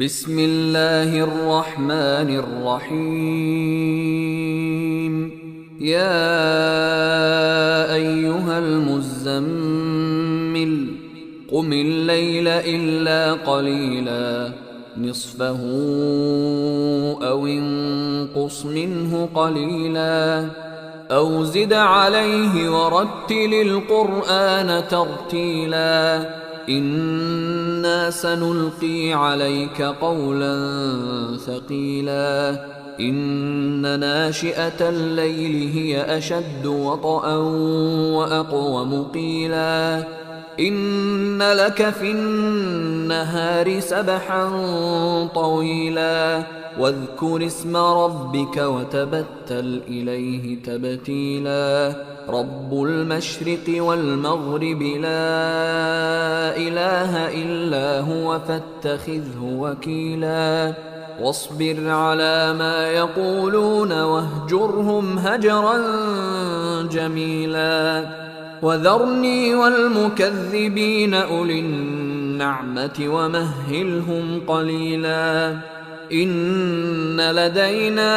بسم الله الرحمن الرحيم. يا أيها المزمل قم الليل إلا قليلا نصفه أو انقص منه قليلا أو زد عليه ورتل القرآن ترتيلا إنا سنلقي عليك قولا ثقيلا إن ناشئة الليل هي أشد وطئا وأقوم قيلا إن لك في النهار سبحا طويلا واذكر اسم ربك وتبتل إليه تبتيلا رب المشرق والمغرب لا إله إلا هو فاتخذه وكيلا واصبر على ما يقولون واهجرهم هجرا جميلا وذرني والمكذبين أولي النعمة ومهلهم قليلا إن لدينا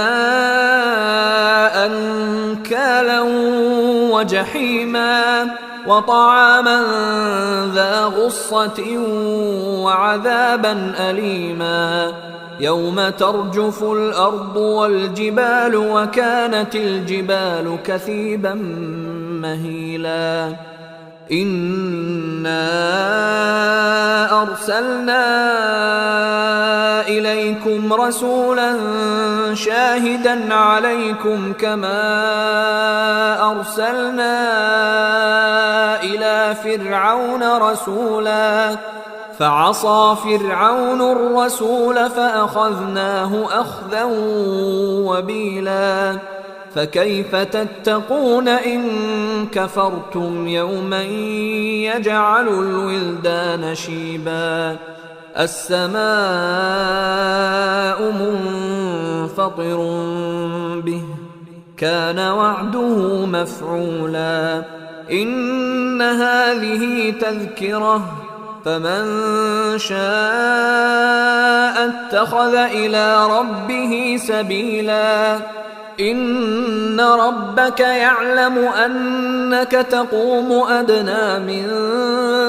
أنكالا وجحيما وطعاما ذا غصة وعذابا أليما يوم ترجف الأرض والجبال وكانت الجبال كثيبا مهيلا إنا أرسلنا إليكم رسولا شاهدا عليكم كما أرسلنا إلى فرعون رسولا فعصى فرعون الرسول فأخذناه أخذا وبيلا فكيف تتقون إن كفرتم يوما يجعل الولدان شيبا السماء منفطر به كان وعده مفعولا إن هذه تذكرة فمن شاء اتخذ إلى ربه سبيلا إن ربك يعلم أنك تقوم أدنى من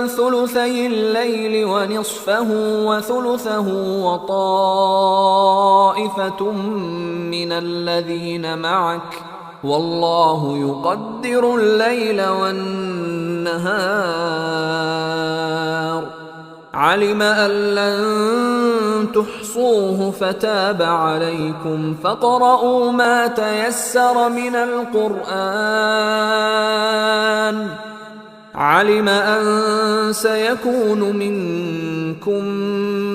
ثلثي الليل ونصفه وثلثه وطائفة من الذين معك والله يقدر الليل والنهار علم أن لن تحصوه فتاب عليكم فاقرؤوا ما تيسر من القرآن علم أن سيكون منكم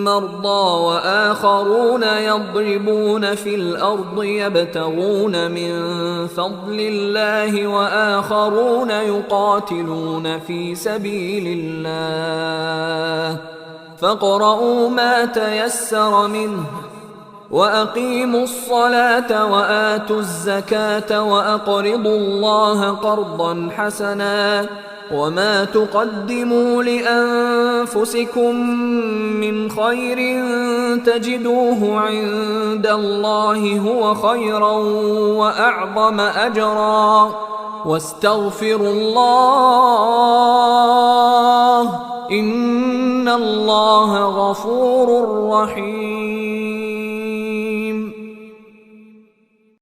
مرضى وآخرون يضربون في الأرض يبتغون من فضل الله وآخرون يقاتلون في سبيل الله فاقرؤوا ما تيسر منه وأقيموا الصلاة وآتوا الزكاة وأقرضوا الله قرضا حسنا وما تقدموا لأنفسكم من خير تجدوه عند الله هو خيرا وأعظم أجرا واستغفروا الله إن الله غفور رحيم.